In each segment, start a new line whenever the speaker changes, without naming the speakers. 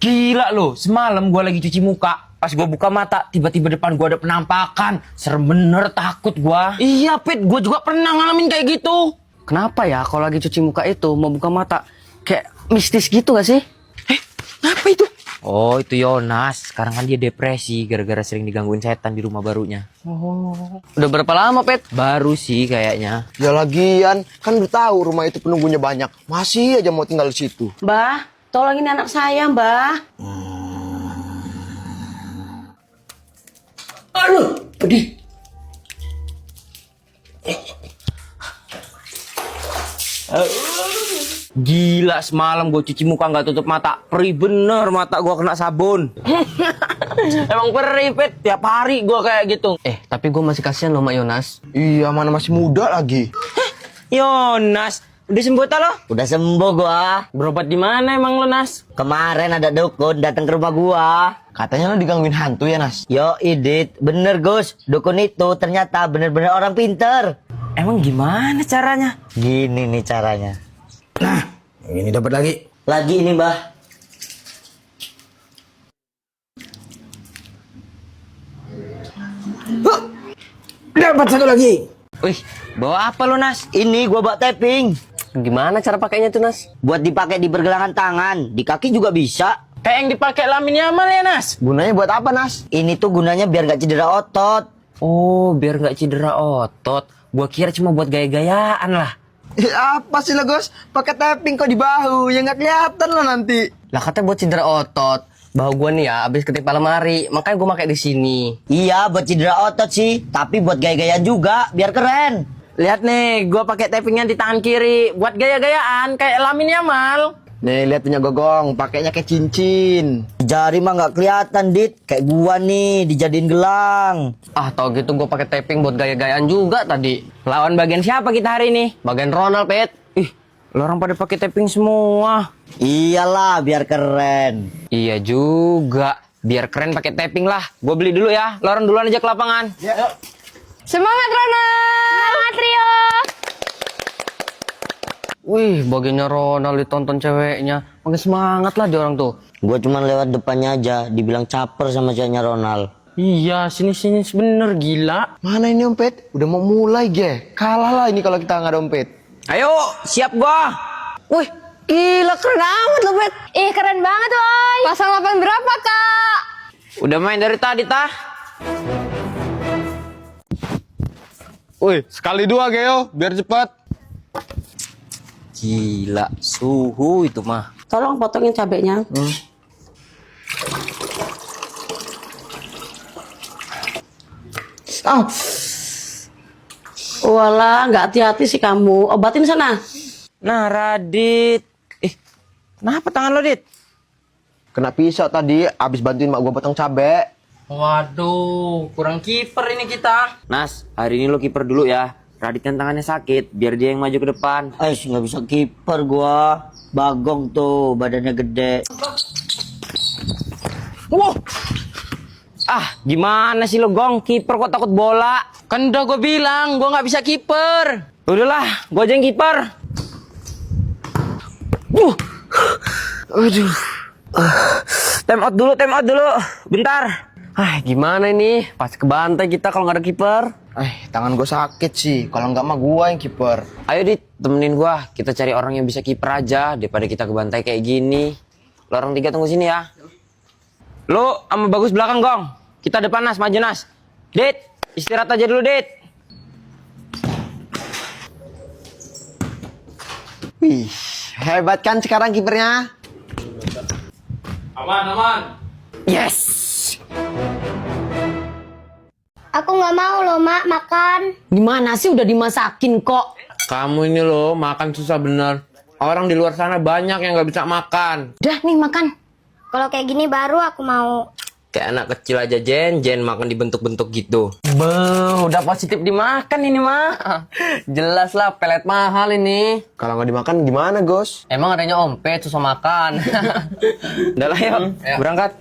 Gila lo, semalam gua lagi cuci muka. Pas gua buka mata, tiba-tiba depan gua ada penampakan. Serem bener, takut gua.
Iya, Pit, gue juga pernah ngalamin kayak gitu.
Kenapa ya kalau lagi cuci muka itu mau buka mata kayak mistis gitu gak sih?
Apa itu?
Oh, itu Yonas. Sekarang kan dia depresi gara-gara sering digangguin setan di rumah barunya.
Udah berapa lama, Pit?
Baru sih kayaknya.
Ya lagian, kan udah tahu rumah itu penunggunya banyak. Masih aja mau tinggal di situ.
Mbah, tolongin anak saya, Mbah.
Aduh, pedih.
Gila, semalam gue cuci muka nggak tutup mata. Perih bener mata gua kena sabun.
Emang perih, Pit. Tiap hari gue kayak gitu.
Tapi gue masih kasihan loh, Mak Yonas.
Iya, mana masih muda lagi.
Yonas, udah sembuh tak lo?
Udah sembuh gua.
Berobat di mana emang lo, Nas?
Kemarin ada dukun datang ke rumah gua.
Katanya lo digangguin hantu ya, Nas?
Yo, Idit, bener Gus. Dukun itu ternyata bener-bener orang pinter.
Emang gimana caranya?
Gini nih caranya.
Nah, ini dapat lagi.
Lagi ini, Mbah.
Dapat satu lagi.
Wih, bawa apa lo, Nas?
Ini gua bawa tapping.
Gimana cara pakainya tuh, Nas?
Buat dipakai di pergelangan tangan, di kaki juga bisa.
Kayak yang dipakai Lamin Yamal ya, Nas?
Gunanya buat apa, Nas?
Ini tuh gunanya biar gak cedera otot.
Oh, biar nggak cedera otot. Gua kira cuma buat gaya-gayaan lah.
Apa sih lo, Gus? Pakai tapping kok di bahu, ya nggak kelihatan lo nanti.
Lah katanya buat cedera otot. Bahu gue nih ya abis ketimpa lemari, makanya gue pakai di sini.
Iya, buat cedera otot sih, tapi buat gaya-gayaan juga, biar keren.
Lihat nih, gue pakai tappingnya di tangan kiri. Buat gaya-gayaan, kayak Lamin Yamal.
Nih, lihat punya Gogong, pakainya kayak cincin.
Jari mah nggak kelihatan, Dit. Kayak gua nih, dijadiin gelang.
Ah, tau gitu gue pakai taping buat gaya-gayaan juga tadi.
Lawan bagian siapa kita hari ini?
Bagian Ronald, Pit.
Ih, lo orang pada pakai tapping semua.
Iyalah, biar keren.
Iya juga. Biar keren pakai tapping lah. Gue beli dulu ya. Lo orang duluan aja ke lapangan.
Semangat, Ronald! Semangat, Rio!
Wih, bagiannya Ronald ditonton ceweknya. Makin semangat lah dia orang tuh.
Gua cuma lewat depannya aja, dibilang caper sama ceweknya Ronald.
Iya, sini-sini bener gila.
Mana ini Ompet? Udah mau mulai, Ge. Kalah lah ini kalau kita nggak ada Ompet.
Ayo, siap gua.
Wih, gila keren amat lo, Bet. Ih, keren banget, woy. Pasang 8 berapa, Kak?
Udah main dari tadi, tah?
Woi, sekali dua, Geo, biar cepat.
Gila, suhu itu mah.
Tolong potongin cabenya.
Ah,
Walah, nggak hati-hati sih kamu. Obatin sana.
Nah, Radit. Kenapa tangan lo, Dit?
kena pisau tadi, abis bantuin mak gua potong cabe.
Waduh, kurang kiper ini kita.
Nas, hari ini lo kiper dulu ya. Radit kan tangannya sakit, biar dia yang maju ke depan.
Nggak bisa kiper gua. Bagong tuh, badannya gede.
Wow. Ah, gimana sih lo, Gong? Kiper kok takut bola?
Kan udah gue bilang, gue nggak bisa kiper.
Udahlah, gua aja yang kiper.
Aduh.
Time out dulu. Bentar.
Ah, gimana ini? Pas kebantai kita kalau nggak ada kiper.
Tangan gua sakit sih. Kalau nggak mah gua yang kiper.
Ayo, Dit, temenin gua. Kita cari orang yang bisa kiper aja daripada kita kebantai kayak gini. Lo orang 3 tunggu sini ya. Lo sama Bagus belakang, Gong. Kita depan, Nas, maju, Nas. Dit, istirahat aja dulu, Dit.
Wih, hebat kan sekarang kipernya?
Aman.
Yes.
Aku nggak mau loh, Mak, makan.
Gimana sih udah dimasakin kok?
Kamu ini loh, makan susah bener. Orang di luar sana banyak yang nggak bisa makan.
Udah nih makan.
Kalau kayak gini baru aku mau.
Kayak anak kecil aja, Jen makan dibentuk-bentuk gitu.
Beuh, udah positif dimakan ini mah. Jelas lah, pelet mahal ini.
Kalau nggak dimakan gimana, Gos?
Emang adanya ompet susah makan.
Udah lah, yuk. Berangkat.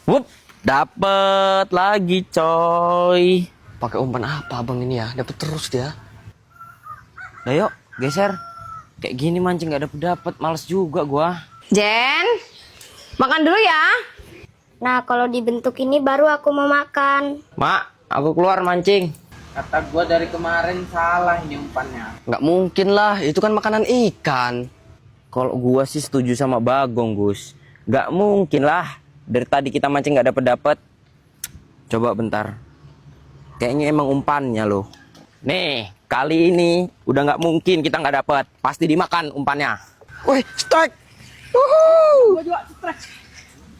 Wup, dapet lagi, coy.
Pakai umpan apa abang ini ya? Dapat terus dia.
Nah, yuk, geser. Kayak gini mancing nggak dapet, males juga gua.
Jen, Makan dulu ya.
Nah, kalau dibentuk ini baru aku mau makan.
Mak, aku keluar mancing.
Kata gua dari kemarin salah ini umpannya.
Nggak mungkin lah, itu kan makanan ikan.
Kalau gua sih setuju sama Bagong, Gus. Gak mungkin lah. Dari tadi kita mancing gak dapet-dapet. Coba bentar. Kayaknya emang umpannya loh. Nih, kali ini udah gak mungkin kita gak dapet. Pasti dimakan umpannya.
Wih, strike. Wuhu.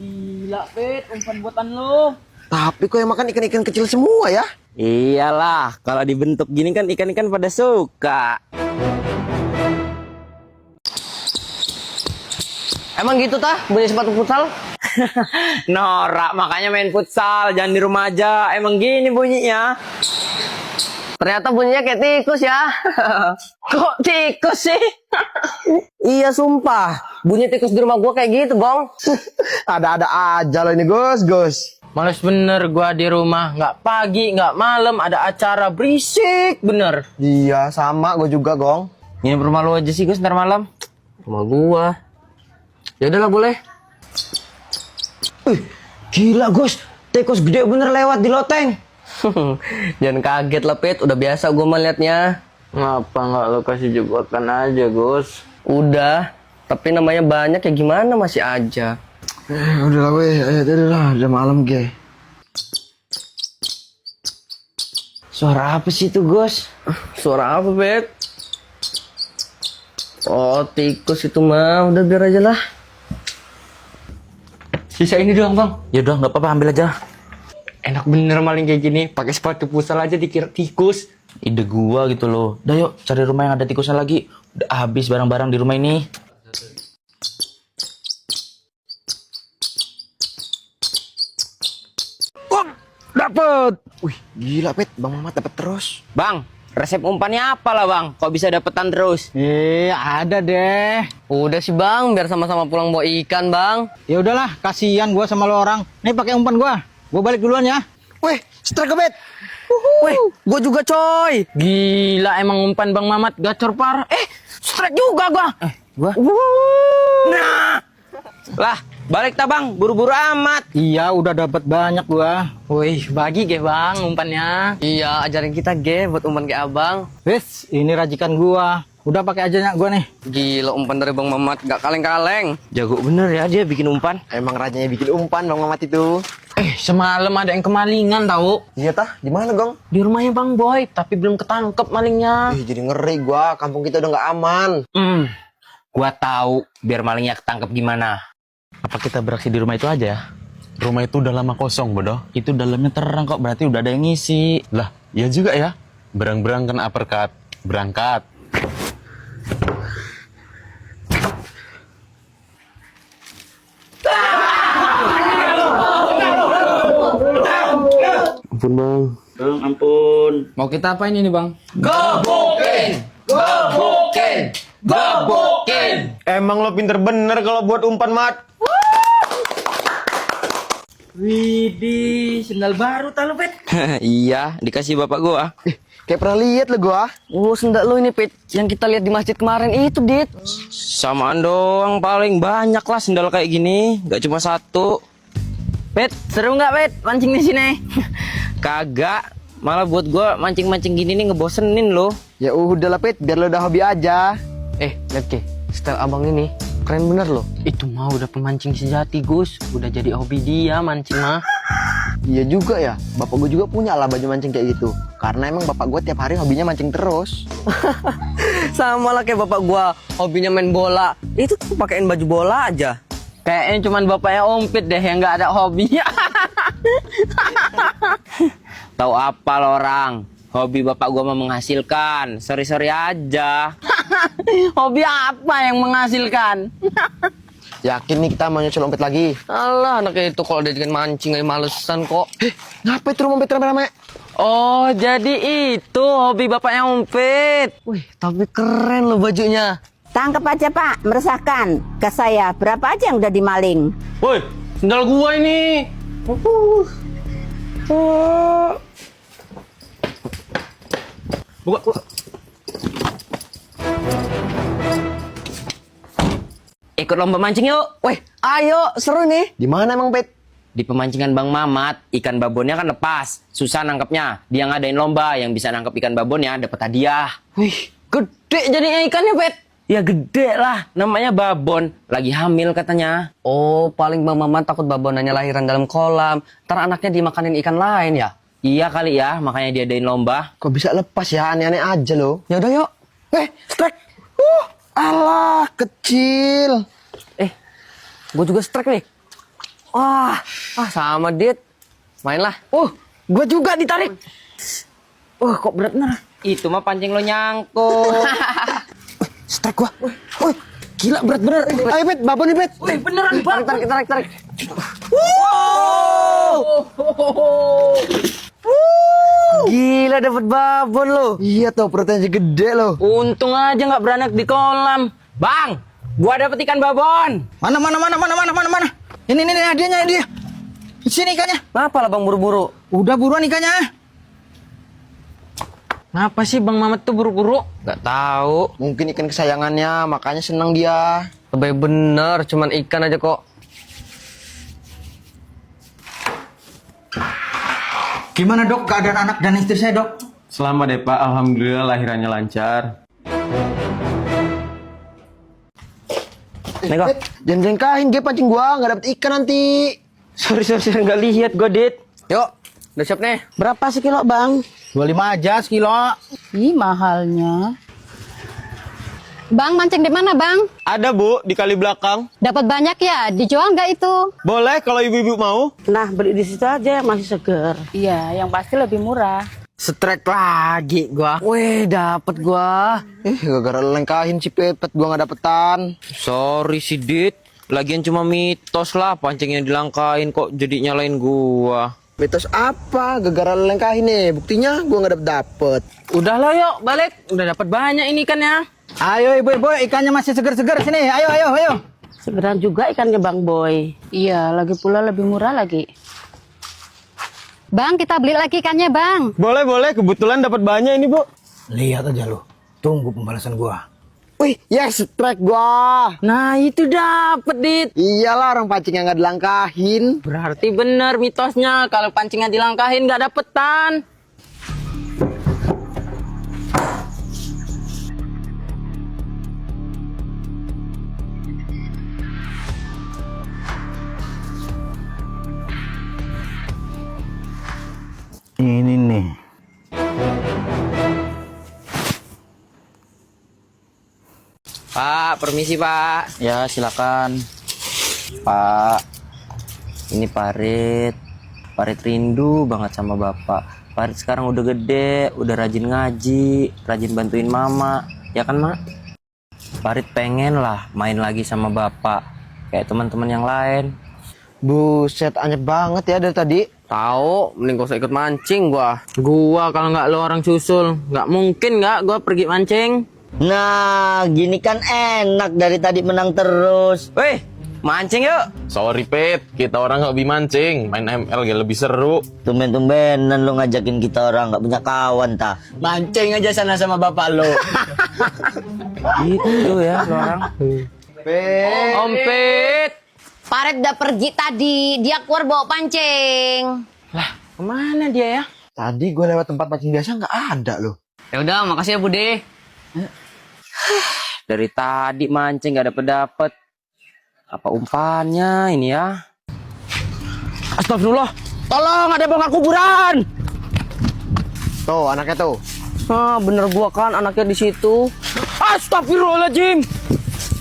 Gila, Pit, umpan buatan lu.
Tapi kok yang makan ikan-ikan kecil semua ya?
Iyalah, kalau dibentuk gini kan ikan-ikan pada suka.
Emang gitu tah, bunyi sepatu futsal?
Norak, makanya main futsal, jangan di rumah aja. Emang gini bunyinya.
Ternyata bunyinya kayak tikus ya.
Kok tikus sih?
Iya sumpah, bunyi tikus di rumah gua kayak gitu, Bang.
Ada-ada aja lo ini Gus.
Males bener gua di rumah. Nggak pagi, nggak malam, ada acara berisik bener.
Iya, sama gue juga, Gong.
Nginep rumah lu aja sih Gus ntar malam.
Rumah gua. Ya udahlah boleh.
Gila Gus, tikus gede bener lewat di loteng.
Jangan kaget lah, Pit. Udah biasa gua melihatnya.
Ngapa nggak lo kasih jebakan aja, Gus?
Udah, tapi namanya banyak ya gimana masih aja.
Udah lah, weh. Ayo, udah malam, ge.
Suara apa sih itu Gus?
Suara apa, Pit? Oh, tikus itu mah. Udah biar aja lah.
Sisa ini doang, Bang.
Ya udah nggak apa-apa ambil aja.
Enak bener maling kayak gini. Pakai sepatu futsal aja dikira tikus.
Ide gua gitu loh. Udah yuk cari rumah yang ada tikusnya lagi. Udah habis barang-barang di rumah ini.
Dapet. Wih, gila, Pet. Bang Mamat dapet terus.
Bang, resep umpannya apa lah bang? Kok bisa dapetan terus?
Ada deh.
Udah sih, Bang. Biar sama-sama pulang bawa ikan, Bang.
Ya udahlah, kasihan gua sama lo orang. Nih pakai umpan gua. Gua balik duluan ya.
Wih, strike, Bet.
Weh, gua juga, coy.
Gila emang umpan Bang Mamat gacor parah. Strike juga gua.
Gua? Nah, lah balik ta bang, buru-buru amat.
Iya, udah dapat banyak gua. Wih, bagi ge Bang umpannya.
Iya, ajarin kita, Ge, buat umpan kayak Abang.
Wes, ini rajikan gua. Udah pakai aja nyak gua nih.
Gila, umpan dari Bang Mamat gak kaleng-kaleng.
Jago bener ya dia bikin umpan.
Emang rajanya bikin umpan Bang Mamat itu.
Semalam ada yang kemalingan tahu.
Iya tah, di mana, Gong?
Di rumahnya Bang Boy, tapi belum ketangkep malingnya.
Jadi ngeri gua, kampung kita udah nggak aman.
Gua tahu biar malingnya ketangkep gimana.
Apa kita beraksi di rumah itu aja ya? Rumah itu udah lama kosong, bodoh. Itu dalamnya terang kok, berarti udah ada yang ngisi. Lah, ya juga ya. Berang-berang kan uppercut. Berangkat.
Ampun, Bang.
Mau kita apain ini Bang?
Emang lo pinter bener kalau buat umpan, Mat.
Widih, sendal baru tahu Pet.
Iya, dikasih bapak gua.
Kayak pernah lihat lo gua.
Oh, sendal lo ini, Pit. Yang kita lihat di masjid kemarin itu, Dit.
Samaan doang paling banyak lah sendal kayak gini, nggak cuma satu.
Pet, seru nggak Pet mancing di sini?
Kagak, malah buat gua mancing-mancing gini nih ngebosenin loh.
Ya udah lah, Pet, biar lo udah hobi aja.
Lihat, Ge. Style Abang ini keren bener loh.
Itu mah udah pemancing sejati Gus. Udah jadi hobi dia mancing mah.
Iya juga ya, bapak gue juga punya lah baju mancing kayak gitu. Karena emang bapak gue tiap hari hobinya mancing terus.
Sama lah kayak bapak gua, hobinya main bola. Itu tuh pakein baju bola aja.
Kayaknya cuman bapaknya Ompit deh yang nggak ada hobinya.
Tahu apa lo orang? Hobi bapak gua mah menghasilkan. Sorry aja.
Hobi apa yang menghasilkan?
Yakin nih kita mau nyusul Ompit lagi?
Alah, anaknya itu kalau diajakin mancing aja malesan kok.
Ngapain tuh Ompit rame-rame?
Oh, jadi itu hobi bapaknya Ompit.
Wih, tapi keren loh bajunya.
Tangkap aja Pak, meresahkan. Ke saya, berapa aja yang udah dimaling?
Woi, sendal gua ini. Buka.
Ikut lomba mancing yuk.
Weh, ayo, seru nih. Di mana emang, Pet?
Di pemancingan Bang Mamat, ikan babonnya kan lepas. Susah nangkepnya. Dia ngadain lomba, yang bisa nangkep ikan babonnya dapat hadiah.
Wih, gede jadinya ikannya, Pet.
Ya gede lah, namanya babon. Lagi hamil katanya.
Oh, paling Bang Mamat takut babonannya lahiran dalam kolam. Ntar anaknya dimakanin ikan lain ya?
Iya kali ya, makanya diadain lomba.
Kok bisa lepas ya? Aneh-aneh aja loh.
Ya udah yuk.
Strike. Alah, kecil.
Gue juga strike nih. Wah, sama Dit. Mainlah.
Gua juga ditarik. Kok berat bener.
Itu mah pancing lo nyangkut.
Strike gua. Wih, gila berat bener. Ayo, Pet, babon nih, Pet.
Wih, beneran, Bang.
Tarik.
Gila dapet babon lo. Iya tuh, perutnya gede lo.
Untung aja nggak beranak di kolam.
Bang, gua dapet ikan babon.
Mana? Ini hadiahnya dia. Sini ikannya.
Kenapa lah Bang buru-buru?
Udah buruan ikannya. Ngapa sih Bang Mamat tuh buru-buru?
Gak tahu.
Mungkin ikan kesayangannya, makanya senang dia.
Lebih bener, cuman ikan aja kok.
Gimana dok keadaan anak dan istri saya dok?
Selamat deh Pak, alhamdulillah lahirannya lancar.
Nego.
Jangan jengkahin, dia pancing gua, nggak dapet ikan nanti.
Sorry, nggak lihat gua, Dit.
Yuk, udah siap nih.
Berapa sekilo, Bang?
25 aja sekilo.
Ih, mahalnya.
Bang, mancing di mana, Bang?
Ada Bu, di kali belakang.
Dapat banyak ya? Dijual nggak itu?
Boleh kalau ibu-ibu mau.
Nah, beli di situ aja yang masih seger. Iya, yang pasti lebih murah.
Strike lagi gua.
Wih, dapet gua.
Gara-gara lengkahin si Pepet, gua nggak dapetan.
Sorry sih, Dit. Lagian cuma mitos lah, pancingnya dilangkain kok jadi nyalain gua.
Mitos apa? Gara-gara lengkahin nih. Buktinya gua nggak dapet.
Udah lo yuk, balik. Udah dapat banyak ini ikannya.
Ayo ibu-ibu, ikannya masih segar-segar sini. Ayo.
Segeran juga ikannya Bang Boy. Iya, lagi pula lebih murah lagi.
Bang, kita beli lagi ikannya, Bang.
Boleh, kebetulan dapat banyak ini Bu.
Lihat aja lo. Tunggu pembalasan gua.
Wih, yes, strike gua.
Nah, itu dapet, Dit.
Iyalah, orang pancing yang nggak dilangkahin.
Berarti bener mitosnya. Kalau pancingnya dilangkahin nggak dapetan.
Ini nih.
Pak, permisi Pak.
Ya, silakan. Pak,
Ini Parit. Parit rindu banget sama Bapak. Parit sekarang udah gede, udah rajin ngaji, rajin bantuin Mama. Ya kan, Mak? Parit pengen lah main lagi sama Bapak. Kayak teman-teman yang lain.
Buset, anyep banget ya dari tadi.
Tahu, mending gak usah ikut mancing gua.
Gua kalau nggak lo orang susul, nggak mungkin nggak gua pergi mancing.
nah gini kan enak dari tadi menang terus.
Weh, mancing yuk.
Sorry Pet, kita orang hobi mancing. Main ML gak lebih seru.
Tumben-tumbenan lu ngajakin kita orang nggak punya kawan ta.
Mancing aja sana sama bapak lo.
Gitu ya lo orang.
Om Pit.
Paret udah pergi tadi. Dia keluar bawa pancing.
Lah, kemana dia ya?
Tadi gue lewat tempat pancing biasa nggak ada loh.
Ya udah, makasih ya Bude.
Dari tadi mancing gak dapet-dapet. Apa umpannya ini ya?
Astagfirullah. Tolong, ada bongkar kuburan.
Tuh anaknya tuh.
Ah, bener gua kan anaknya di situ.
Astagfirullahaladzim.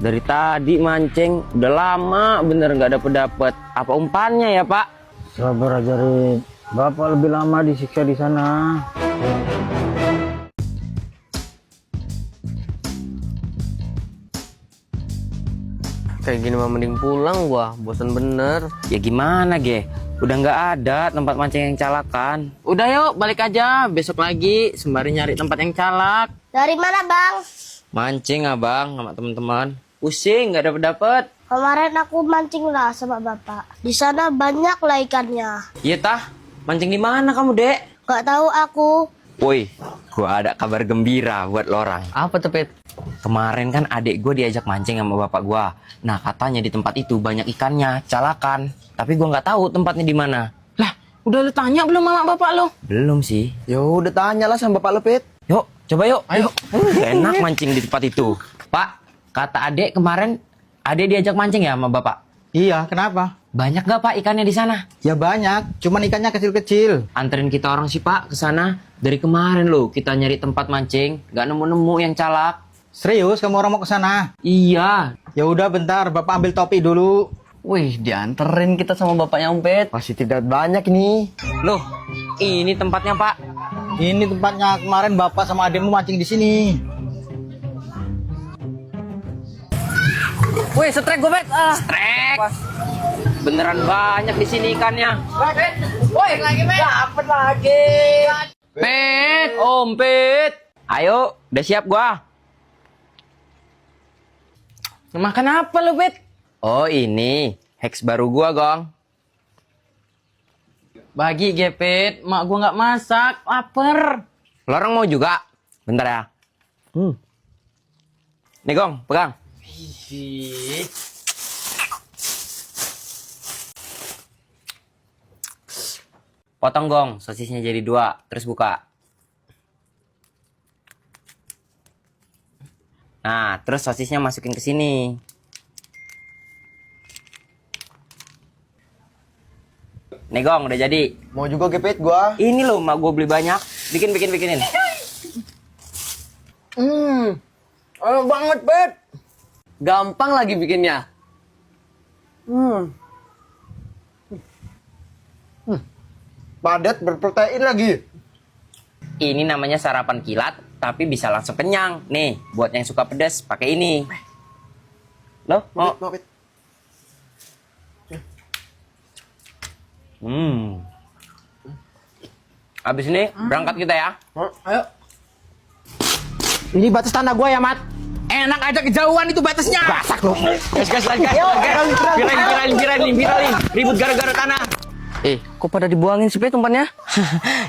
Dari tadi mancing udah lama bener gak dapet-dapet. Apa umpannya ya Pak?
Sabar aja Rin. Bapak lebih lama disiksa di sana.
Kayak gini mah mending pulang gua, bosan bener.
Ya gimana Ge? Udah nggak ada tempat mancing yang calakan.
Udah yuk, balik aja. Besok lagi sembari nyari tempat yang calak.
Dari mana bang?
Mancing Abang sama teman-teman. Pusing nggak dapet-dapet.
Kemarin aku mancing lah sama bapak. Di sana banyak lah ikannya.
Iya tah? Mancing di mana kamu Dek?
Gak tahu aku.
Woi, gua ada kabar gembira buat lo orang.
Apa tuh Pet?
kemarin kan adik gue diajak mancing sama bapak gue. Nah, katanya di tempat itu banyak ikannya, calakan. Tapi gue nggak tahu tempatnya di mana.
Lah, udah lu tanya belum sama bapak lo?
Belum sih.
Ya udah tanyalah sama bapak lo, Pit.
Yuk, coba yuk. Ayo. Enak mancing di tempat itu. Pak, kata adik kemarin, adik diajak mancing ya sama bapak?
Iya, kenapa?
Banyak gak pak ikannya di sana?
Ya banyak, cuman ikannya kecil-kecil.
Anterin kita orang sih pak ke sana. Dari kemarin loh kita nyari tempat mancing, nggak nemu-nemu yang calak.
Serius kamu orang mau ke sana?
Iya.
Ya udah bentar, Bapak ambil topi dulu.
Wih, dianterin kita sama bapaknya Om Pet.
Masih tidak banyak nih.
Loh, ini tempatnya pak.
Ini tempatnya kemarin Bapak sama adikmu mancing di sini.
Wih, setrek gue, Pet.
Trek. Beneran banyak di sini ikannya.
Woi, lagi, Pet. Dapet lagi.
Pet, Om Pet. Ayo, udah siap gua.
Makan apa lo, Bet?
Oh ini, hacks baru gua gong.
Bagi Gepet, mak gua nggak masak, lapar.
Lo orang mau juga? Bentar ya. Nih gong, pegang. Potong gong, sosisnya jadi 2, terus buka. Nah, terus sosisnya masukin ke sini. Nih gong, udah jadi.
Mau juga gepet gua.
Ini loh, mak gue beli banyak. Bikinin.
Enak banget, Pet. Gampang lagi bikinnya.
Padat berprotein lagi.
Ini namanya sarapan kilat, tapi bisa langsung kenyang. Nih, buat yang suka pedas, pakai ini. Loh, mau?
Mau, Pit.
Abis ini berangkat kita ya.
Ayo.
Ini batas tanah gua ya, Mat.
Enak aja kejauhan itu batasnya.
Gasak loh. Gas. Viralin. Ribut gara-gara tanah.
Kok pada dibuangin sih, Pet, umpannya?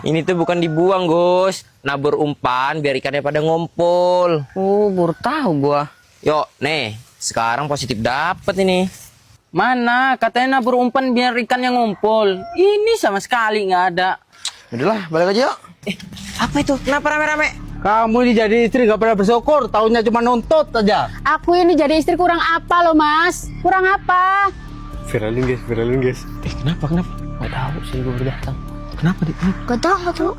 Ini tuh bukan dibuang, Gus. Nabur umpan biar ikannya pada ngumpul.
Oh, baru tahu gua.
Yuk, nih. Sekarang positif dapet ini.
Mana? Katanya nabur umpan biar ikannya ngumpul. Ini sama sekali nggak ada.
Udahlah, balik aja yuk.
Apa itu? Kenapa rame-rame?
Kamu ini jadi istri gak pernah bersyukur, taunya cuma nuntut aja.
Aku ini jadi istri kurang apa loh mas? Kurang apa?
Viralin guys.
Kenapa?
Gak tahu sih gue udah datang.
Gak tahu.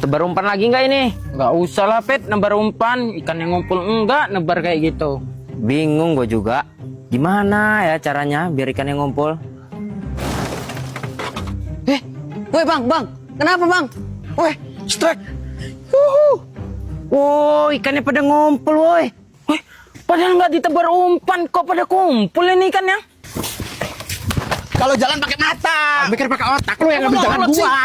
Tebar umpan lagi nggak ini?
Nggak usah lah, Pet. Nebar umpan. Ikan yang ngumpul enggak nebar kayak gitu.
Bingung gue juga. Gimana ya caranya biar ikannya ngumpul?
Woi, Bang. Kenapa, Bang?
Woi, strike. Oh, ikannya pada ngumpul, woi.
Padahal nggak ditebar umpan, kok pada kumpul ini ikannya?
Kalau jalan pakai mata, mikir pakai otak, lu yang ngambil jalan gua.